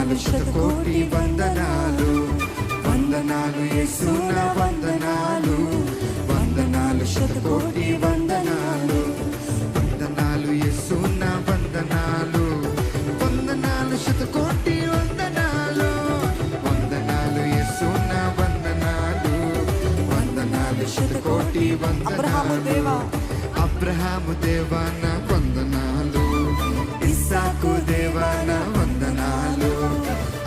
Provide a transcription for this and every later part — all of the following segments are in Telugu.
వందనాలు శతకోటి వందనాలు, వందనాలు యేసున వందనాలు, వందనాలు శతకోటి వందనాలు, వందనాలు యేసున వందనాలు, వందనాలు శతకోటి వందనాలు, వందనాలు యేసున వందనాలు, వందనాలు శతకోటి వందనాలు. అబ్రహాము దేవాన వందనాలు, ఇస్సాకు దేవాన వందనాలు,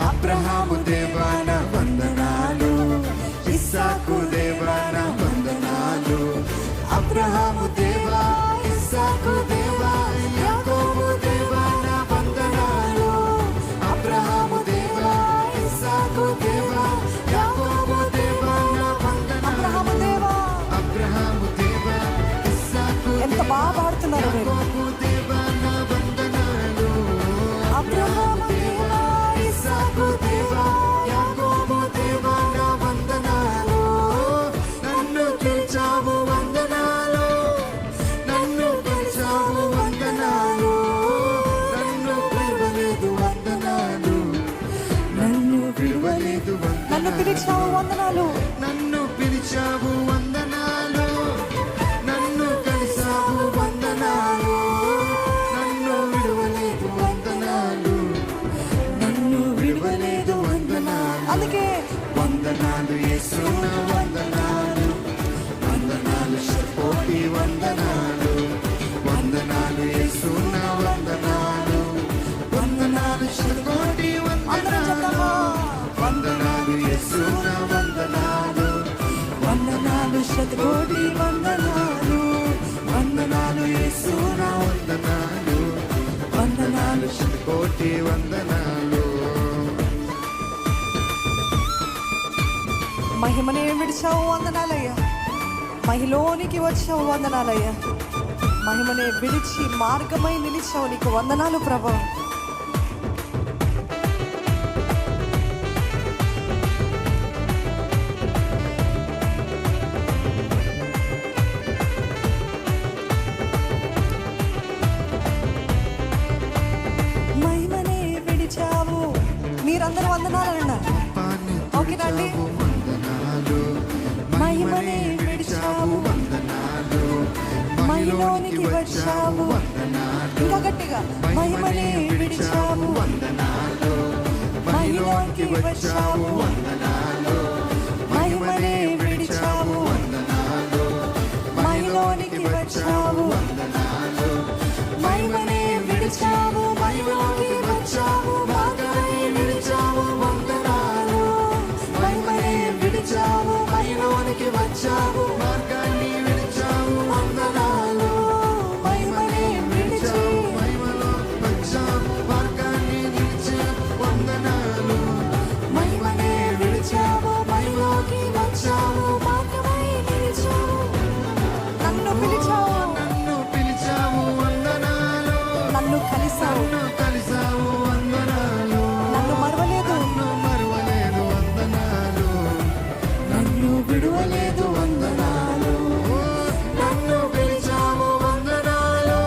అబ్రహాము దేవాన వందనాలు, ఇస్సాకు దేవాన వందనాలు, అబ్రహాము దేవా ఇస్సాకు దేవా యాకోబు దేవాన వందనాలు, అబ్రహాము దేవా ఇస్సాకు దేవా యాకోబు దేవాన వందనాలు, అబ్రహాము దేవా ఇస్సాకు ఎంత బాగా పాడుతున్నారు మీరు. అబ్రహాము దేవా ఇస్సాకు దేవా యాకోబు దేవా నా వందనాలు. నన్ను పిలిచావు వందనాలు, నన్ను పిలిచావు వందనాలు, నన్ను విడవలేదు వందనాలు, నన్ను విడవలేదు నన్ను పిలిచావు వందనాలు, నన్ను పిలిచావు వందనాలు, నన్ను కలిసావు వందనాలు, నన్ను విడవలేదు వందనాలు, నన్ను విడవలేదు వందనాలు. అందుకే వందనాలు యేసున వందనాలు, వందనాలు శతకోటి వందనాలు, వందనాలు యేసున వందనాలు, వందనాలు శతకోటి వందనాలు, వందనాలు యేసున వందనాలు, వందనాలు శతకోటి వందనాలు, వందనాలు యేసున వందనాలు, వందనాలు శతకోటి వందనాలు. మహిమనే విడిచావు వందనాలయ్యా, మహిలోనికి వచ్చావు వందనాలయ్యా, మహిమనే విడిచి మార్గమై నిలిచావు, నీకు వందనాలు ప్రభా. మహిమనే విడిచావు, మీరందరూ వందనాలు అన్నారు. ఓకేనండి. మహిమనే విడిచావు వందనాలు, మహిలోనికి వచ్చావు, ఇంకా గట్టిగా మహిమనే విడిచావు వందనాలు, మహిలోనికి వచ్చావు వందనాలు, మహిమనే విడిచావు వందనాలు, మహిలోనికి వచ్చావు వందనాలు, మహిమనే విడిచావు మహిలోనికి వచ్చావు, మార్గమై విడిచావు వందనాలు, మహిమనే విడిచావు మహిలోనికి వచ్చావు, మార్గాన్ని విడిచావు వందనాలు, మహిమనే విడిచావు మహిమలో వచ్చావు, మార్గాన్ని విడిచే వందనాలు, మహిమనే విడిచావు మహిలోకి వచ్చావు, మార్గమై విడిచావు. నన్ను పిలిచావు, నన్ను పిలిచావు వందనాలు, నన్ను కలిసావు, నన్ను కలిసావు వందనాలు, నన్ను మరవలేదు, నన్ను మరువలేదు వందనాలు, నన్ను విడువలేదు వందనాలు, నన్ను పిలిచావు వందనాలు,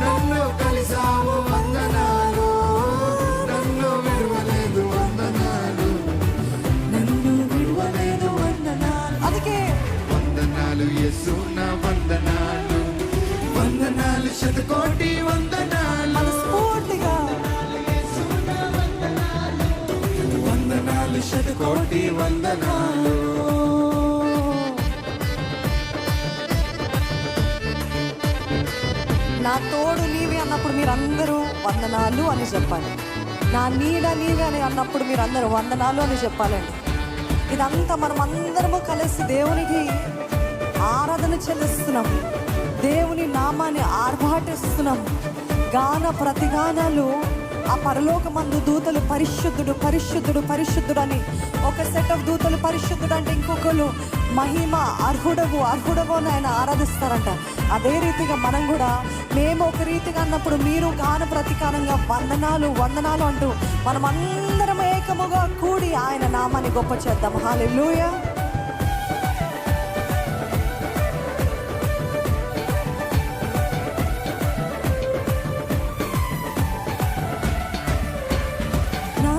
నన్ను కలిసావు వందనాలు, నన్ను విడువలేదు వందనాలు, నన్ను విడువలేదు వందనాలు. అందుకే వందనాలు యేసున వందనాలు, వందనాలు శతకోటి వందనాలు, మనస్ఫూర్తిగా వందనాలు శతకోటి వందనాలు. నా తోడు నీవే అన్నప్పుడు మీరందరూ వందనాలు అని చెప్పాలి. నా నీడ నీవే అని అన్నప్పుడు మీరందరూ వందనాలు అని చెప్పాలండి. ఇదంతా మనం అందరము కలిసి దేవునికి ఆరాధన చెల్లిస్తున్నాం, దేవుని నామాన్ని ఆర్భాటిస్తున్నాం. గాన ప్రతిగానాలు ఆ పరలోకమందు దూతలు పరిశుద్ధుడు పరిశుద్ధుడు పరిశుద్ధుడు అని ఒక సెట్ ఆఫ్ దూతలు పరిశుద్ధుడు అంటే ఇంకొకరు మహిమ అర్హుడవు అర్హుడవు అని ఆయన ఆరాధిస్తారంట. అదే రీతిగా మనం కూడా మేము ఒక రీతిగా అన్నప్పుడు మీరు గాన ప్రతికారంగా వందనాలు వందనాలు అంటూ మనం అందరం ఏకముగా కూడి ఆయన నామాన్ని గొప్ప చేద్దాం. హల్లెలూయా. నా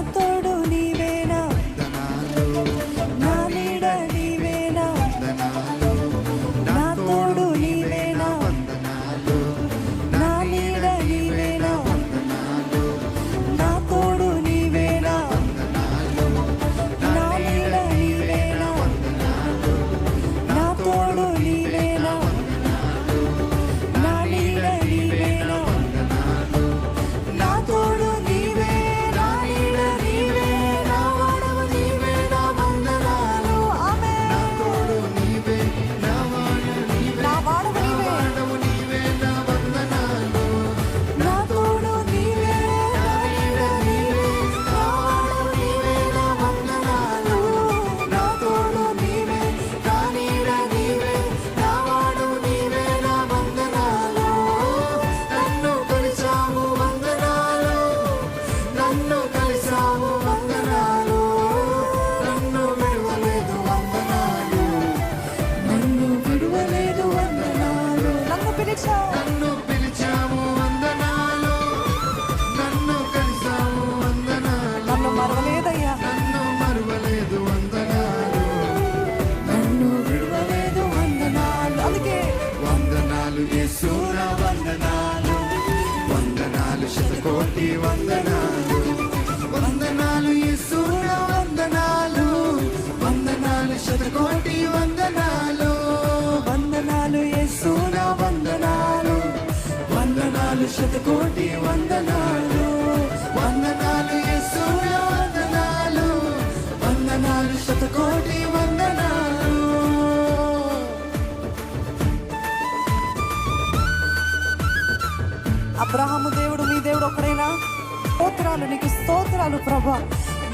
ప్రభా.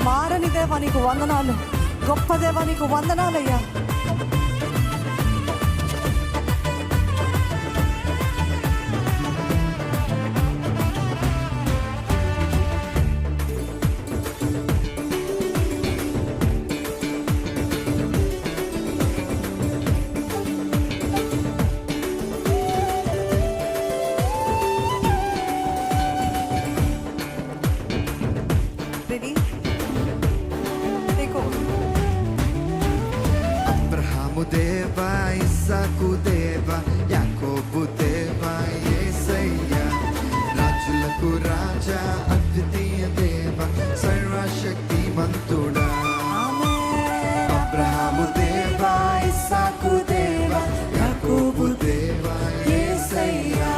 మారని దేవా నీకు వందనాలు, గొప్ప దేవా నీకు వందనాలయ్యా. Ready? Take over. అబ్రహాము దేవా, ఇస్సాకు దేవా, యాకోబు దేవా, యేసయ్యా. రాజులకు రాజా, అద్వితీయ దేవా, సర్వశక్తిమంతుడా. అబ్రహాము దేవా, ఇస్సాకు దేవా, యాకోబు దేవా, యేసయ్యా.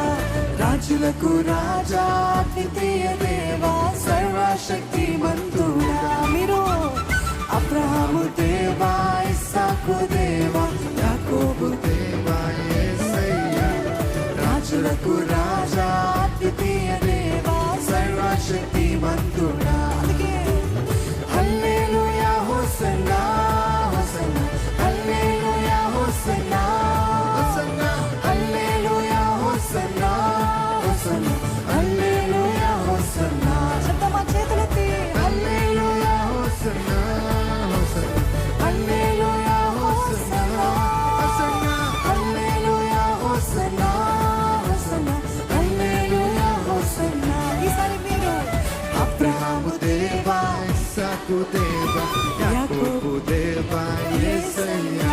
రాజులకు రాజా, అద్వితీయ దేవా, సర్వశక్తిమంతుడా. మీరు అబ్రహాము దేవా, ఇస్సాకు దేవా, యాకోబు దేవా, యేసయ్యా. రాజులకు రాజా, అద్వితీయ దేవా, సర్వశక్తిమంతుడా. అందుకే హల్లెలూయా, హోసన్నా, హోసన్నా, హల్లెలూయా, హోసన్నా, హోసన్నా, హల్లెలూయా, హోసన్నా, హోసన్నా, హల్లెలూయా, హోసన్నా, చెప్తామా చేతులెత్తి. హల్లెలూయా, హోసన్నా, హోసన్నా, హల్లెలూయా, హోసన్నా, హోసన్నా, హల్లెలూయా, హోసన్నా, హోసన్నా, హల్లెలూయా, హోసన్నా. ఈసారి మీరు అబ్రహాము దేవా, ఇస్సాకు దేవా, యాకోబు దేవా, యేసయ్యా.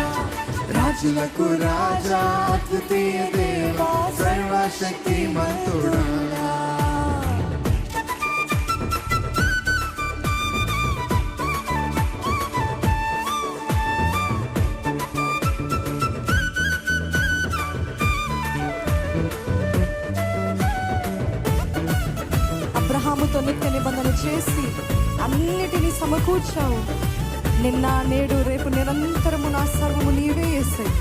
రాజులకు రాజా, అద్వితీయ దేవా, సర్వశక్తిమంతుడా. అబ్రహాముతో నిత్య నిబంధన చేసి అన్నిటినీ సమకూర్చావు. నిన్న నేడు రేపు నిరంతరము నా సర్వము నీవే యేసయ్యా.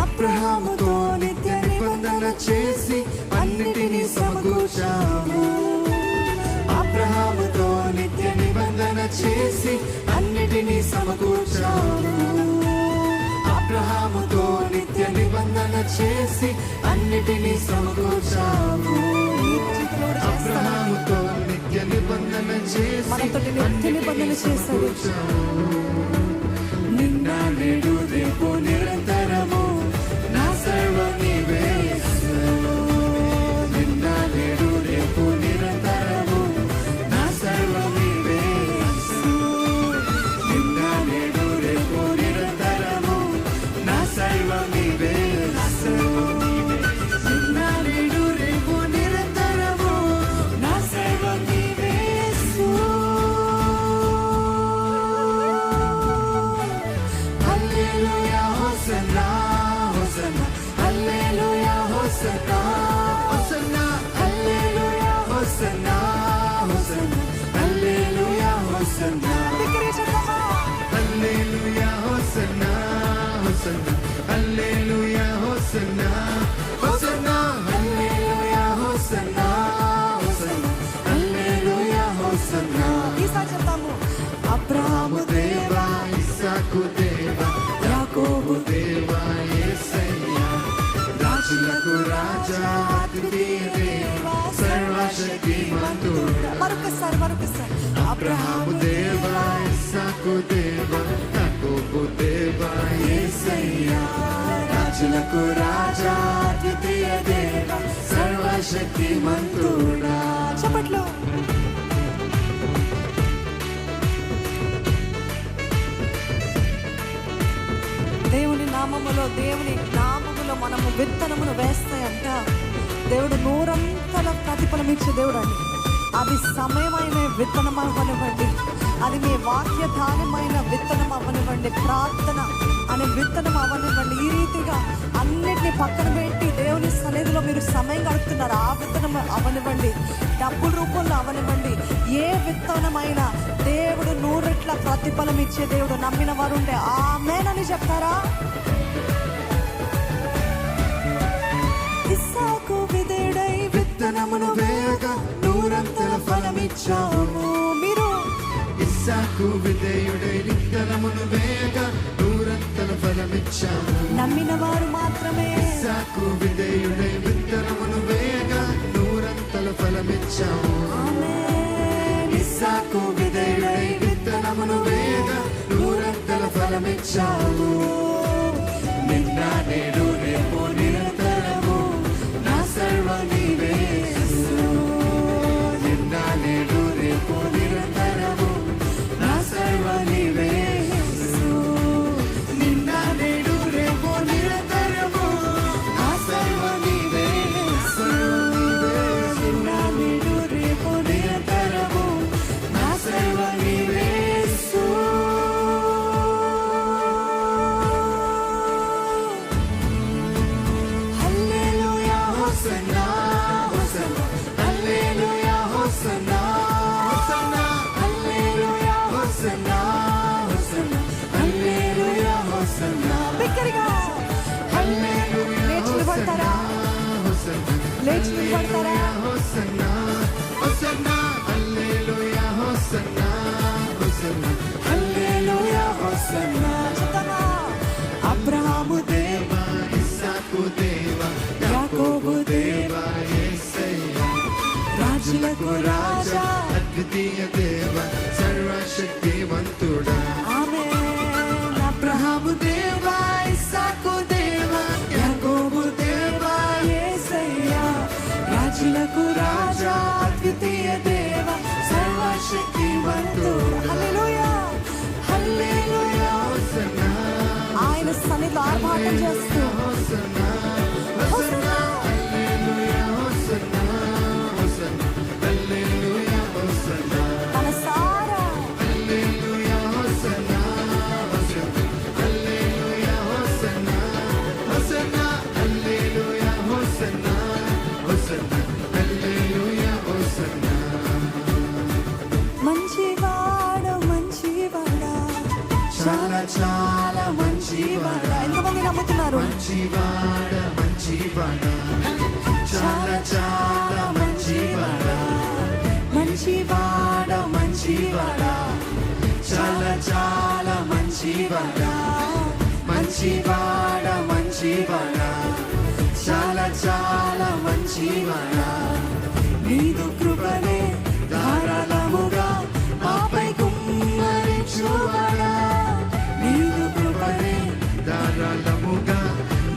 అబ్రహాముతో నిత్య నిబంధన చేసి అన్నిటినీ సమకూర్చావు. అబ్రహాముతో నిత్య నిబంధన చేసి అన్నిటినీ సమకూర్చావు. అబ్రహాముతో నిత్య నిబంధన చేసి అన్నిటినీ సమకూర్చావు. అబ్రహాముతో నిత్య నిబంధన చేసి మనతోటి నిత్య నిబంధన చేశాడు. నిన్న నేడు రేపు నిరంతరము నా సర్వం నీవే యేసు. నిన్న నేడు రేపు నిరంతరము నా సర్వం నీవే యేసు. నిన్న నేడు రేపు నిరంతరము నా సర్వం నీవే యేసు. నిన్న నేడు రేపు నిరంతరము నా సర్వం నీవే యేసు. హల్లెలూయా, హోసన్నా, హోసన్నా, హల్లెలూయా, హోసన్నా, హోసన్నా, హల్లెలూయా, హోసన్నా, హోసన్నా, హల్లెలూయా, హోసన్నా. దగ్గరే చెప్తామా. హల్లెలూయా, హోసన్నా, హోసన్నా, హల్లెలూయా, హోసన్నా, హోసన్నా, హల్లెలూయా, హోసన్నా, హోసన్నా, హల్లెలూయా, హోసన్నా. ఈసారి చెప్తాము. అబ్రహాము దేవా, ఇస్సాకు దేవా, యాకోబు దేవా, యేసయ్యా. రాజులకు రాజా, అద్వితీయ దేవా, సర్వశక్తిమంతుడా. మరొకసారి అబ్రహాము దేవా, ఇస్సాకు దేవా, యాకోబు దేవా, యేసయ్యా. రాజులకు రాజా, అద్వితీయ దేవా, సర్వశక్తిమంతుడా. చప్పట్లో. దేవుని నామములో మనము విత్తనమును వేస్తాయంట. దేవుడు నూరంతల ప్రతిఫలం ఇచ్చే దేవుడు అండి. అది సమయమైన విత్తనం అవ్వనివ్వండి, అది మీ వాక్య ధాన్యమైన విత్తనం అవ్వనివ్వండి, ప్రార్థన అనే విత్తనం అవనివ్వండి. ఈ రీతిగా అన్నిటిని పక్కన పెట్టి దేవుని సన్నిధిలో మీరు సమయం గడుపుతున్నారు. ఆ విత్తనం అవనివ్వండి, డబ్బుల రూపంలో అవనివ్వండి, ఏ విత్తనమైనా దేవుడు 100 రెట్ల ప్రతిఫలం ఇచ్చే దేవుడు. నమ్మిన వారు ఉంటే ఆమేనని చెప్తారా? ఇస్సాకు విధేయుడై విత్తనమును వేయగా 100 ఫలమిచ్చావు. మీరు ఇస్సాకు విధేయుడై విత్తనమును వేయగా 100 ఫలమిచ్చావు. నమ్మిన వారు మాత్రమే. ఇస్సాకు విధేయుడై విత్తనమును వేయగా 100 ఫలమిచ్చావు. ఆమేన్. ఇస్సాకు విధేయుడై విత్తనమును వేయగా 100 ఫలమిచ్చావు. నిన్న నేడు రేపు నిరంతరము నా సర్వ నీవే యేసు. నిన్న నేడు రేపు నిరంతరము నా సర్వ నీవే యేసు. నిన్న నేడు రేపు నిరంతరము నా సర్వ నీవే యేసు. నిన్న నేడు రేపు నిరంతరము నా సర్వ నీవే యేసు. హల్లెలూయా హోసన్నా హోసన్నా హల్లెలూయా హోసన్నా హోసన్నా హల్లెలూయా హోసన్నా హోసన్నా హల్లెలూయా హోసన్నా. బిగ్గరగా హల్లెలూయా లేచి నిలబడతారా? హోసన్నా లేచి నిలబడతారా? హోసన్నా హోసన్నా హల్లెలూయా హోసన్నా హోసన్నా హల్లెలూయా హోసన్నా. చెప్తామా? అబ్రహాము దేవా, ఇస్సాకు దేవా, యాకోబు దేవా యేసయ్యా. రాజులకు రాజా, అద్వితీయ దేవా, సర్వశక్తివంతుడా. ఆమేన్. అబ్రహాము దేవా, ఇస్సాకు దేవా, యాకోబు దేవా యేసయ్యా. రాజులకు రాజా, అద్వితీయ దేవా, సర్వశక్తివంతుడా. హల్లెలూయా. హల్లెలూయా హోసన్నా ఆయన సన్నిధిలో ఆర్భాటం చేస్తూ హోసన్నా హోసన్నా హల్లెలూయా హోసన్నా హోసన్నా హల్లెలూయా హోసన్నా మనసారా హల్లెలూయా హోసన్నా హోసన్నా హల్లెలూయా హోసన్నా హోసన్నా హల్లెలూయా హోసన్నా హోసన్నా హల్లెలూయా హోసన్నా. మంచివాడు మంచివాడా, చాలా చాలా మంచివాడా, ఎంతమంది నమ్ముతున్నారు? మంచివాడ మంచివాడా, చాలా చాలా మంచివాడా, మంచివాడ మంచివాడా, చాలా చాలా మంచివాడా, మంచివాడ మంచివాడా, చాలా చాలా మంచివాడా. నీదు కృపనే ధారాళముగా మాపై కుమ్మరించువాడా. నీదు కృపనే ధారాళముగా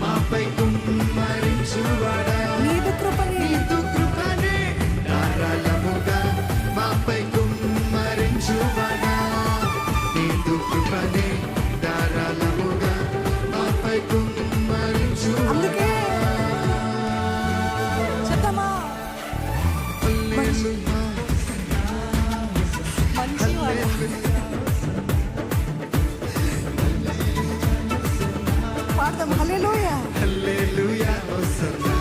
మాపై కుమ్మరించువాడా. నీదు కృపని నీదు కృపనే ధారాళముగా మాపై కుమ్మరించువాడా. నీదు కృపనే ధారాళముగా మాపై కుమ్మరించువాడా. అందుకే చెప్తామా? హల్లెలూయా మంచివాడు. పాడదాం. హల్లెలూయా. హల్లెలూయా హోసన్నా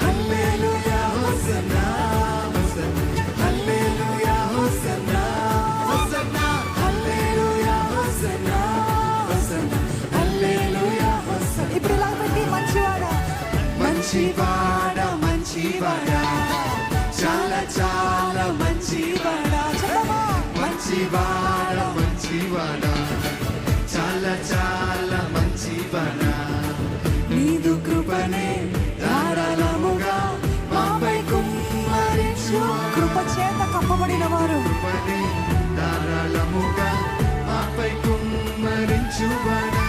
హల్లెలూయా హోసన్నా హోసన్నా హల్లెలూయా హోసన్నా హోసన్నా హల్లెలూయా హోసన్నా హోసన్నా హల్లెలూయా హోసన్నా. ఇప్పుడు ఇలా పెట్టి మంచివాడా, మంచివాడా మంచివాడా, చాలా చాలా మంచివాడా. చెప్తామా? మంచివాడా మంచివాడా, చాలా చాలా మంచివాడా. నీదు కృపనే ధారాళముగా మాపై కుమ్మరించు. కృప చేత కప్పబడిన వారు కృపనే ధారాళముగా మాపై కుమ్మరించువాడా.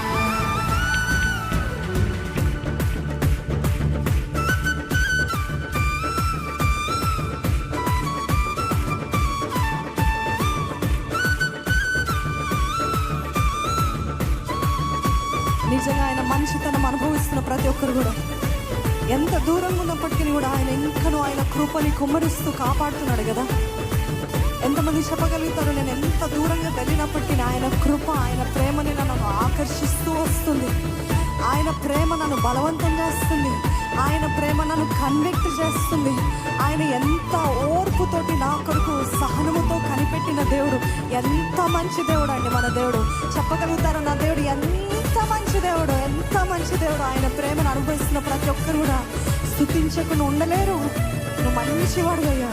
నిజంగా ఆయన మంచితనం అనుభవిస్తున్న ప్రతి ఒక్కరు కూడా ఎంత దూరంగా ఉన్నప్పటికీ కూడా ఆయన ఇంకనూ ఆయన కృపని కుమ్మరిస్తూ కాపాడుతున్నాడు కదా. ఎంతమంది ఎంతమంది చెప్పగలుగుతారు, నేను ఎంత దూరంగా వెళ్ళినప్పటికీ ఆయన కృప, ఆయన ప్రేమని నన్ను ఆకర్షిస్తూ వస్తుంది. ఆయన ప్రేమ నన్ను బలవంతం చేస్తుంది. ఆయన ప్రేమ నన్ను కన్విక్ట్ చేస్తుంది. ఆయన ఎంత ఓర్పుతోటి నా కొరకు సహనముతో కనిపెట్టిన దేవుడు, ఎంత మంచి దేవుడు అండి మన దేవుడు. చెప్పగలుగుతారు నా దేవుడు ఎంత మంచి దేవుడు, ఎంత మంచి దేవుడు. ఆయన ప్రేమను అనుభవిస్తున్న ప్రతి ఒక్కరు కూడా స్తుతించకుండా ఉండలేరు. నువ్వు మంచివాడు అయ్యా.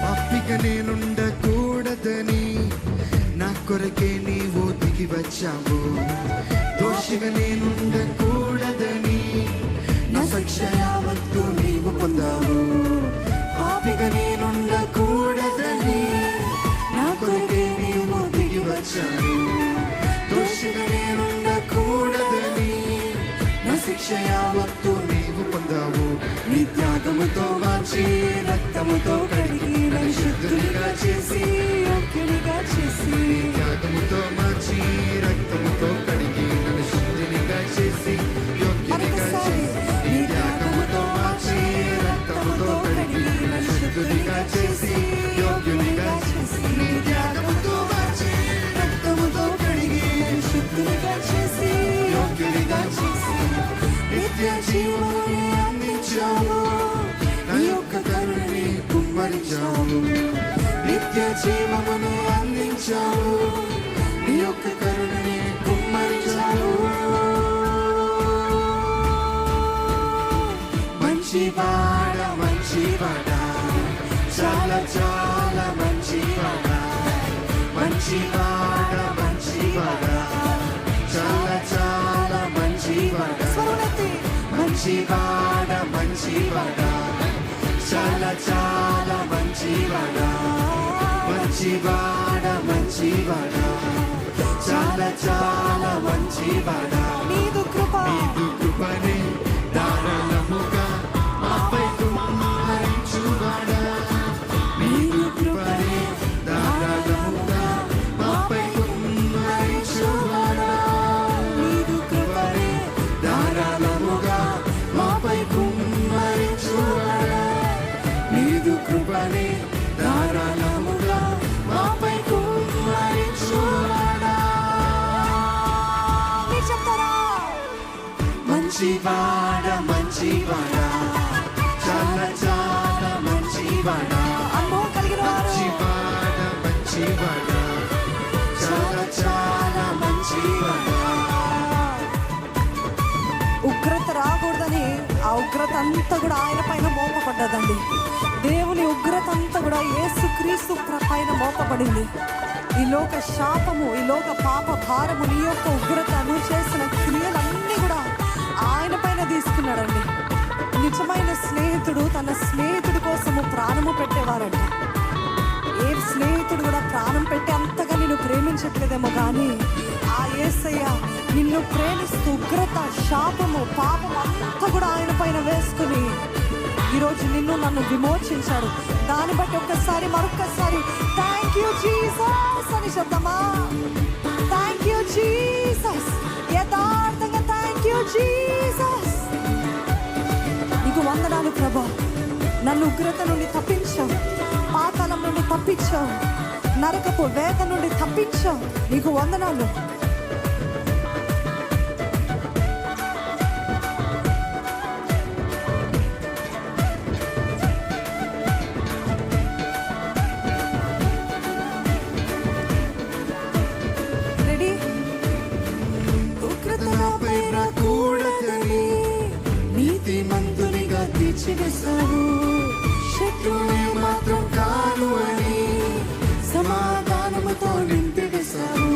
పాపిగా నేనుండకూడదని నా కొరకే నీవు దిగి వచ్చావు. దోషిగా నేనుండకూడదని నా శిక్ష యావత్తు నీవు పొందావు. పాపిగా నేనుండకూడదని నా కొరకే నీవు దిగి వచ్చావు. దోషిగా నేనుండకూడదని నా శిక్ష యావత్తు నీవు పొందావు. నీ త్యాగముతో మార్చి రక్తముతో కడిగి నన్ను శుద్ధునిగా చేసి యోగ్యునిగా చేసి. త్యాగముతో మార్చి రక్తముతో కడిగి నన్ను శుద్ధునిగా చేసి యోగ్యునిగా చేసి. నీ త్యాగముతో మార్చి రక్తముతో కడిగి నన్ను శుద్ధునిగా చేసి యోగ్యునిగా చేసి. నీ త్యాగముతో మార్చి రక్తముతో కడిగి నన్ను శుద్ధునిగా చేసి యోగ్యునిగా చేసి. నిత్య జీవముని అందించావు, నీ యొక్క కరుణని కుమ్మరించావు. నిత్య జీవమును అందించావు, నీ యొక్క కరుణని కుమ్మరించావు. మంచివాడా మంచివాడా, చాలా చాలా మంచివాడా. మంచివాడా మంచివాడా, చాలా చాలా మంచివాడా. మంచివాడా మంచివాడా, చాలా చాలా మంచివాడా. మంచివాడా మంచివాడా, చాలా చాలా మంచివాడా. నీదు కృప, నీదు కృపనే ధారాళముగా మాపై కుమ్మరించువాడా. నీదు కృపనే ధారాళముగా మాపై కుమ్మరించువాడా. నీదు కృపనే ధారాళముగా మాపై కుమ్మరించువాడా. నీదు కృపనే ధారాళముగా మాపై కుమ్మరించువాడా. మీరు చెప్తారా? మంచివాడా మంచివాడా, చాలా చాలా మంచివాడా. అనుభవం కలిగిన వారు మంచివాడా మంచివాడా, చాలా చాలా మంచివాడా. ఉగ్రత రాకూడదని ఆ ఉగ్రత అంతా కూడా ఆయన పైన మోపబడ్డదండి. దేవుని ఉగ్రత అంతా కూడా యేసుక్రీస్తు పైన మోపబడింది. ఈ లోక శాపము, ఈ లోక పాప భారము, నీ యొక్క ఉగ్రత, నువ్వు చేసిన క్రియలన్నీ కూడా ఆయన పైన తీసుకున్నాడండి. నిజమైన స్నేహితుడు తన స్నేహితుడి కోసము ప్రాణము పెట్టేవారంట. ఏ స్నేహితుడు కూడా ప్రాణం పెట్టి అంతగా నిన్ను ప్రేమించట్లేదేమో కానీ ఆ యేసయ్య నిన్ను ప్రేమిస్తూ ఉగ్రత, శాపము, పాపం అంతా కూడా ఆయన పైన వేసుకుని ఈరోజు నిన్ను నన్ను విమోచించాడు. దాన్ని బట్టి ఒక్కసారి మరొక్కసారి థ్యాంక్ యూ జీసస్ అని చెప్తామా? థ్యాంక్ యూ జీసస్, యథార్థంగా థ్యాంక్ యూ జీసస్. నీకు వందనాలు ప్రభా, నన్ను ఉగ్రత నుండి తప్పించావు, పాతాళం నుండి తప్పించావు, నరకపు వేద నుండి తప్పించావు. నీకు వందనాలు. రెడీ? ఉగ్రత నాపై రాకూడదని నీతిమంతునిగా తీర్చివేశావు. శత్రువుని మాత్రం కాను అని సమాధానముతో నింపివేశావు.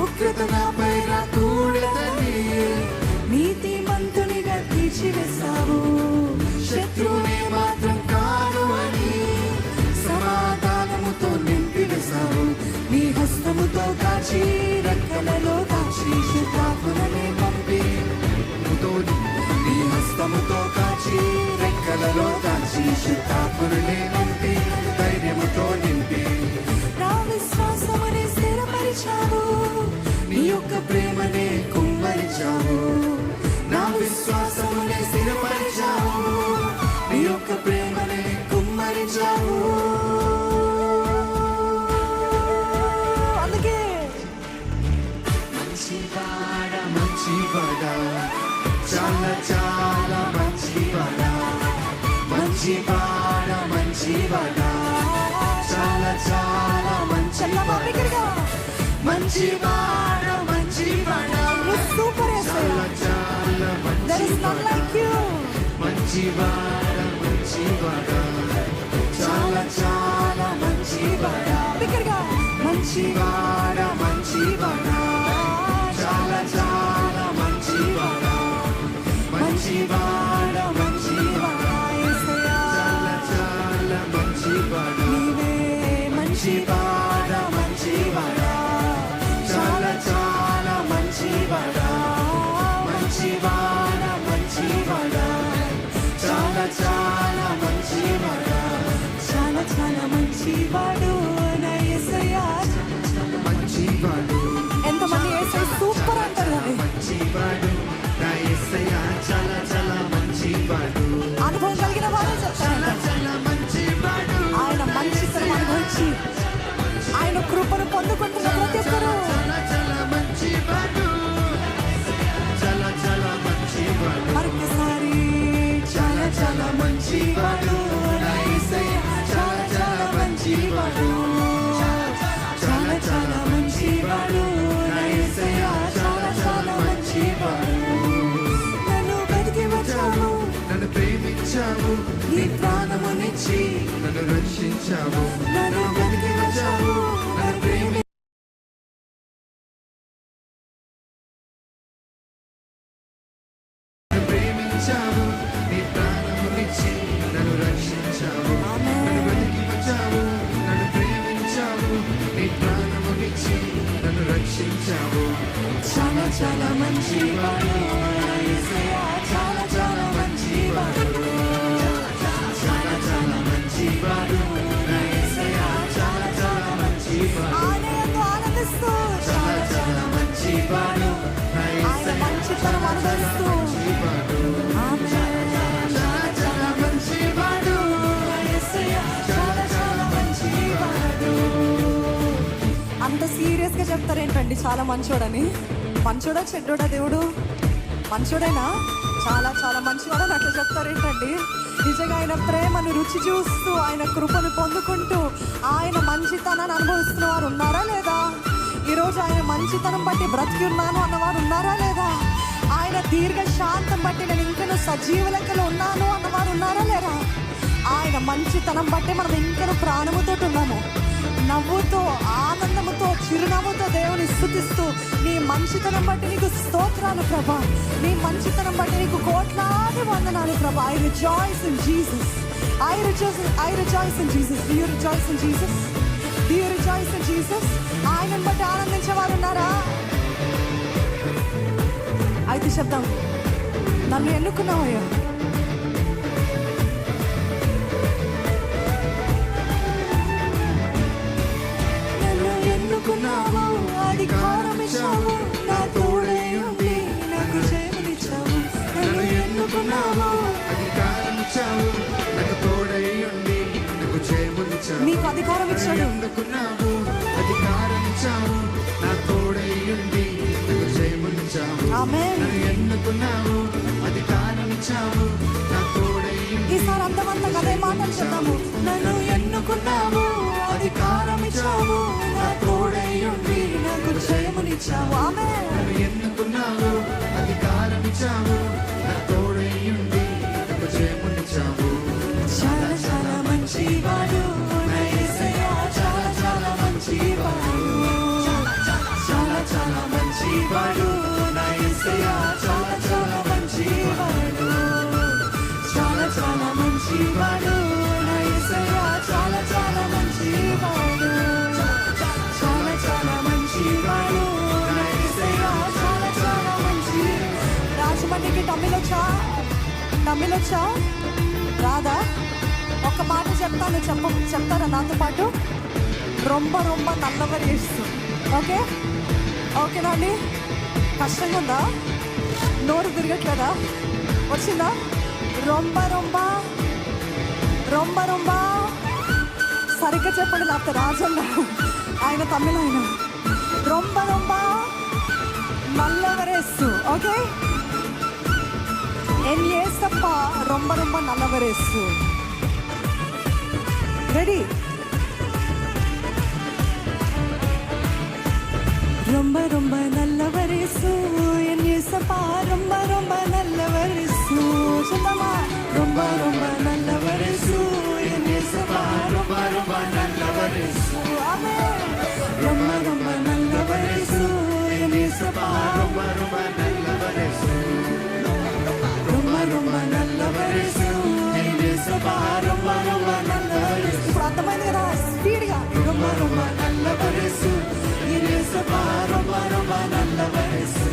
ఉగ్రత నాపై రాకూడదని నీతిమంతునిగా తీర్చివేశావు. శత్రువుని మాత్రం కాను అని సమాధానముతో నింపివేశావు. నీ హస్తముతో కాచి రెక్కలలో దాచి శుద్ధాత్మనే పంపి. నీ హస్తముతో కాచి రెక్కలలో దాచి శుద్ధాత్మనే పంపి, ధైర్యముతో నింపి. నా విశ్వాసముని స్థిరపరిచావు, నీ యొక్క ప్రేమనే కుమ్మరించావు. నా విశ్వాసమునే స్థిరపరిచావు. మంచివాడా మంచివాడా చాలా చాలా చెల్లమ్మ మంచివాడా బిగ్గరగా మంచివాడా మంచివాడా నువ్వు సూపర్ యేసయ్యా. చాలా చాలా There is none like you. మంచివాడా మంచివాడా చాలా చాలా మంచివాడా బిగ్గరగా మంచివాడా మంచివాడా చాలా చాలా మంచివాడా మంచివాడా మంచివాడా యేసయ్యా. చాలా చాలా మంచివాడా నీవే మంచివాడా మంచివాడా చాలా చాలా మంచివాడా మంచివాడా మంచివాడా చాలా చాలా మంచివాడా చాలా చాలా మంచివాడు నా యేసయ్యా. మంచివాడు ఎంతమంది యేసయ్య సూపర్ అంటారు కానీ మంచివాడు నా యేసయ్య చాలా చాలా మంచివాడు అనుభవం కలిగిన వారే చెప్తారంట. చాలా మంచివాడు ఆయన మంచితనం అనుభవించి ఆయన కృపను పొందుకుంటున్న ప్రతి ఒక్కరు చాలా చాలా మంచివాడు చాలా చాలా మంచివాడు మరొకసారి చాలా చాలా మంచివాడు నా యేసయ్య చాలా చాలా మంచివాడు చాలా చాలా మంచివాడు నా యేసయ్య చాలా చాలా మంచివాడు నన్ను బతికి వచ్చావు, నన్ను ప్రేమించావు నీ ప్రాణమునిచ్చి నన్ను రక్షించావు నన్ను బతికి వచ్చావు, నన్ను ప్రేమించావు నీ ప్రాణమునిచ్చి నన్ను రక్షించావు నన్ను వెతికి వచ్చావు నన్ను ప్రేమించావు నీ ప్రాణమునిచ్చి నన్ను రక్షించావు చాలా చాలా మంచివాడు నా యేసయ్య చాలా చాలా మంచివాడు చాలా చాలా మంచివాడు నా యేసయ్య చాలా చాలా మంచివాడు ఆయన యందు ఆనందిస్తూ చాలా చాలా మంచివాడు నా ఆయన యేసయ్య మంచితనం అనుభవిస్తూ ఆమేన్. చాలా చాలా మంచివాడు నా యేసయ్య చాలా చాలా మంచివాడు అంత సీరియస్ గా చెప్తారేంటండి చాలా మంచోడని? మంచోడా చెడ్డోడా దేవుడు? మంచోడేనా? చాలా చాలా మంచివాడని అట్లా చెప్తారేంటండి? నిజంగా ఆయన ప్రేమను రుచి చూస్తూ ఆయన కృపను పొందుకుంటూ ఆయన మంచితనాన్ని అనుభవిస్తున్న వారు ఉన్నారా లేదా? ఈరోజు ఆయన మంచితనం బట్టి బ్రతికి ఉన్నాను అన్నవారు ఉన్నారా లేదా? ఆయన దీర్ఘ శాంతం బట్టి నేను ఇంకనూ సజీవ లెక్కలో ఉన్నాను అన్నవారు ఉన్నారా లేరా? ఆయన మంచితనం బట్టి మనం ఇంకనూ ప్రాణముతో ఉన్నాము, నవ్వుతో ఆనందముతో చిరునవ్వుతో దేవుని స్తుతిస్తూ నీ మంచితనం బట్టి నీకు స్తోత్రాలు ప్రభా, నీ మంచితనం బట్టి నీకు కోట్లాది వందనాలు ప్రభా. I rejoice in Jesus. I rejoice in Jesus. Do you rejoice in Jesus? Do you rejoice in Jesus? ఆయనను బట్టి ఆనందించే వారు ఉన్నారా? అయితే చెప్తాం, నన్ను ఎన్నుకున్నావయ్యా, నన్ను ఎన్నుకున్నావు, అధికారం ఇచ్చావు, నా తోడై ఉండి నాకు జయమునిచ్చావు. నన్ను ఎన్నుకున్నావు అధికారం ఇచ్చావు నాకు తోడై ఉండి నాకు జయమునిచ్చావు నీకు అధికారం ఇచ్చాడు. ఎన్నుకున్నావు అధికారం ఇచ్చావు నా తోడై ఉండి నాకు జయమునిచ్చావు ఆమేన్. నన్ను ఎన్నుకున్నావు అధికారం ఇచ్చావు నా తోడై ఉండి ఈసారి అంతమంతా అదే మాటలు చెప్తాము. నన్ను ఎన్నుకున్నావు, అధికారం ఇచ్చావు, నా తోడై ఉండి నాకు జయమునిచ్చావు. ఆమేన్. నన్ను ఎన్నుకున్నావు అధికారం ఇచ్చావు నా తోడై ఉండి నాకు జయమునిచ్చావు చాలా చాలా మంచివాడు నా యేసయ్య, చాలా చాలా మంచివాడు, చాలా చాలా మంచివాడు నా యేసయ్య చాలా చాలా మంచివాడు చాలా చాలా మంచివాడు నా యేసయ్య చాలా చాలా మంచివాడు చాలా చాలా మంచివాడు నా యేసయ్య చాలా చాలా మంచి రాజమండ్రికి తమిళొచ్చా రాదా? ఒక మాట చెప్తాను, చెప్తారా నాతో పాటు? రొంబ రొంబ నల్లవరి ఇస్తూ. ఓకే ఓకేనా అండి? కష్టంగా ఉందా? నోరు తిరగట్లేదా? వచ్చిందా? రొంబ రొంబ రొంబ రొంబ సరిగ్గా చెప్పండి, లేకపోతే రాజన్న ఆయన తమిళ ఆయన. రొంబ రొంబ నల్లవరేస్తూ. ఓకే, ఎన్ ఏసప్ప రొంబ రొంబ నల్లవరేస్తూ. రెడీ? ரொம்ப ரொம்ப நல்லவர் இயேசு என் இயேசப்பா ரொம்ப ரொம்ப நல்லவர் இயேசு சொல்லமா ரொம்ப ரொம்ப நல்லவர் இயேசு என் இயேசப்பா ரொம்ப ரொம்ப நல்லவர் இயேசு ஆமென் ரொம்ப ரொம்ப நல்லவர் இயேசு என் இயேசப்பா ரொம்ப ரொம்ப நல்லவர் இயேசு ரொம்ப ரொம்ப நல்லவர் இயேசு என் இயேசப்பா ரொம்ப ரொம்ப நல்லவர் இயேసు ఇప్పుడు అర్థమైంది కదా స్పీడ్గా ரொம்ப ரொம்ப நல்லவர் இயேசு என் இயேசப்பா ரொம்ப ரொம்ப நல்லவர் இயேసు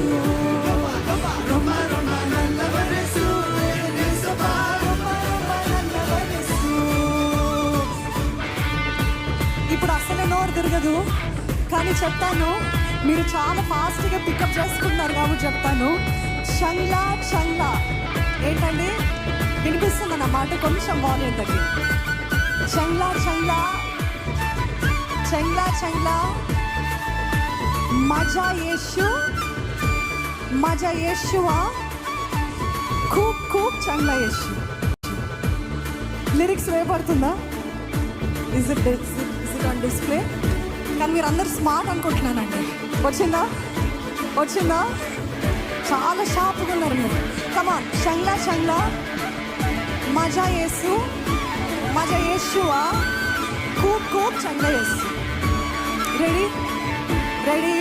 ரொம்ப ரொம்ப நல்லவர் இயேసు என் இயேசப்பா ரொம்ப ரொம்ப நல்லவர் இயேసు ఇప్పుడు అసలు నోరు తిరగదు కానీ చెప్తాను మీరు చాలా ఫాస్ట్గా పికప్ చేసుకున్నారు కాబట్టి చెప్తాను చంగ్లా చంగ్లా ఏంటండి వినిపిస్తుంది అన్నమాట కొంచెం వాల్యూమ్ తగ్గి చంగ్లా చంగ్లా చంగ్లా చంగ్లా మజా యేషు యెషువా खूब खूब చంగ్లా యేషు లిరిక్స్ వేయబడుతుందా ఇస్ ఇట్ ఆన్ డిస్ప్లే కానీ మీరు అందరు స్మార్ట్ అనుకుంటున్నానండి వచ్చిందా చాలా షార్ప్గా ఉన్నారు మీరు కమాన్ చంగ్లా చంగ్లా మజా యేషువా खूब खूब చంగ్లా యేసు రెడీ రెడీ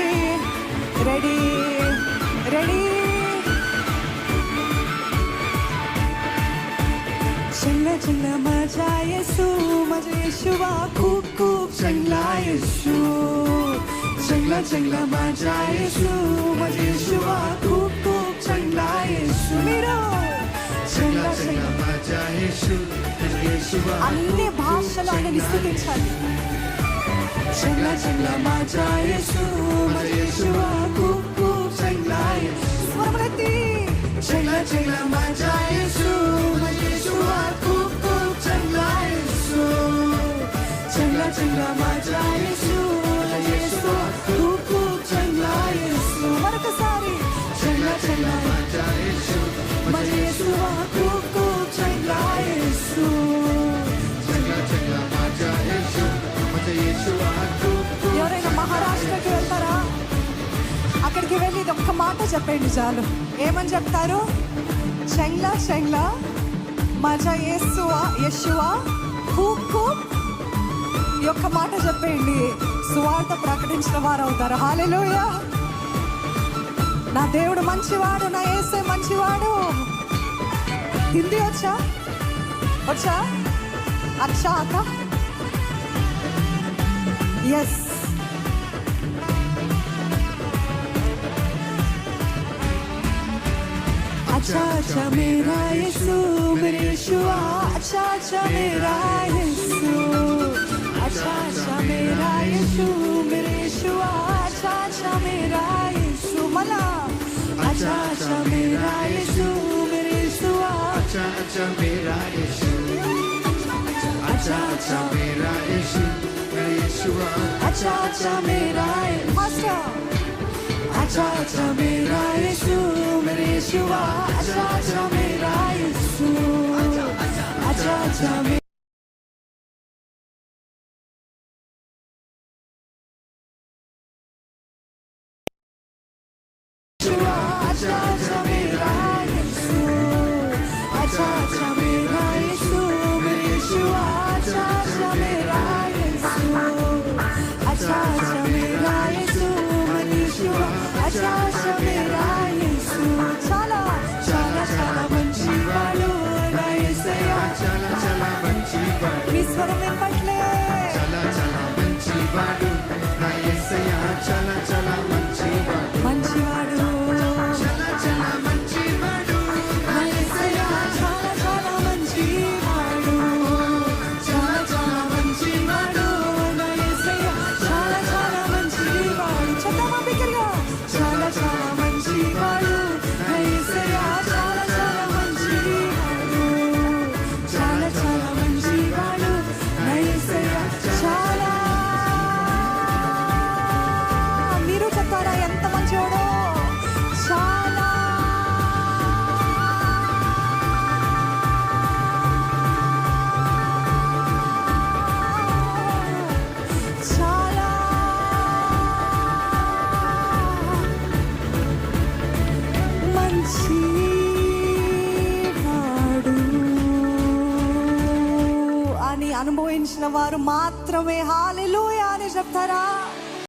రెడీ రెడీ చంగ్లా చంగ్లా మజా యేషువా खूब खूब చంగ్లా యేసు చంగ్లా చంగ్లా మజా యేషువా खूब खूब చంగ్లా యేసు మీరు చంగ్లా చంగ్లా మజా యేషువా అన్ని భాషలు ఆయన స్తుతించాలి చంగ్లా చంగ్లా మజా యేషువా खूब खूब చంగ్లా యేసు స్వరములెత్తి చంగ్లా చంగ్లా మజా యేషువా खूब खूब చంగ్లా యేసు చంగ్లా చంగ్లా మజా యేషువా खूब खूब చంగ్లా యేసు మరొకసారి చంగ్లా చంగ్లా మజా యేషువా खूब खूब చంగ్లా యేసు చంగ్లా చంగ్లా మజా యేషువా ఎవరైనా మహారాష్ట్రకి వెళ్తారా అక్కడికి వెళ్ళి ఇది ఒక్క మాట చెప్పండి చాలు ఏమని చెప్తారు చంగ్లా చంగ్లా మజా యేషువా खूब खूब ఈ ఒక్క మాట చెప్పండి సువార్త ప్రకటించిన వారు అవుతారు హల్లెలూయా నా దేవుడు మంచివాడు నా యేసే మంచివాడు హిందీ వచ్చా అచ్చా అక్క ఎస్ अच्छा अच्छा मेरा यीशु मेरे यीशुआ अच्छा अच्छा मेरा यीशु अच्छा अच्छा मेरा यीशु मेरे यीशुआ अच्छा अच्छा मेरा यीशु मला अच्छा अच्छा मेरा यीशु मेरे यीशुआ अच्छा अच्छा मेरा यीशु अच्छा अच्छा मेरा यीशु मेरे यीशुआ अच्छा अच्छा मेरा मास्टर अच्छा अच्छा मेरा यीशु मेरे यीशुआ अच्छा अच्छा मेरा यीशु अच्छा अच्छा अच्छा अच्छा मेरा यीशु अच्छा अच्छा मेरा यीशु मेरे यीशुआ अच्छा अच्छा मेरा यीशु अच्छा अच्छा मेरा यीशु मेरे यीशुआ अच्छा अच्छा मेरा यीशु చాలా చాలా చాలా మంచివాడు నా యేసయ్య చాలా చాలా మంచివాడు మీ స్వరం వినపట్లే చాలా చాలా మంచివాడు నా యేసయ్య చాలా చాలా మంచివాడు మంచివాడు చాలా చాలా మంచివాడు నా యేసయ్య చాలా చాలా మంచివాడు చాలా చాలా మంచివాడు నా యేసయ్య చాలా చాలా మంచివాడు చెప్తామా బిగ్గరగా చాలా చాలా మంచివాడు నా యేసయ్య చాలా చాలా మంచివాడు చాలా చాలా మంచివాడు నా మంచివాడు అని అనుభవించిన వారు మాత్రమే హల్లెలూయా అని చెప్తారా?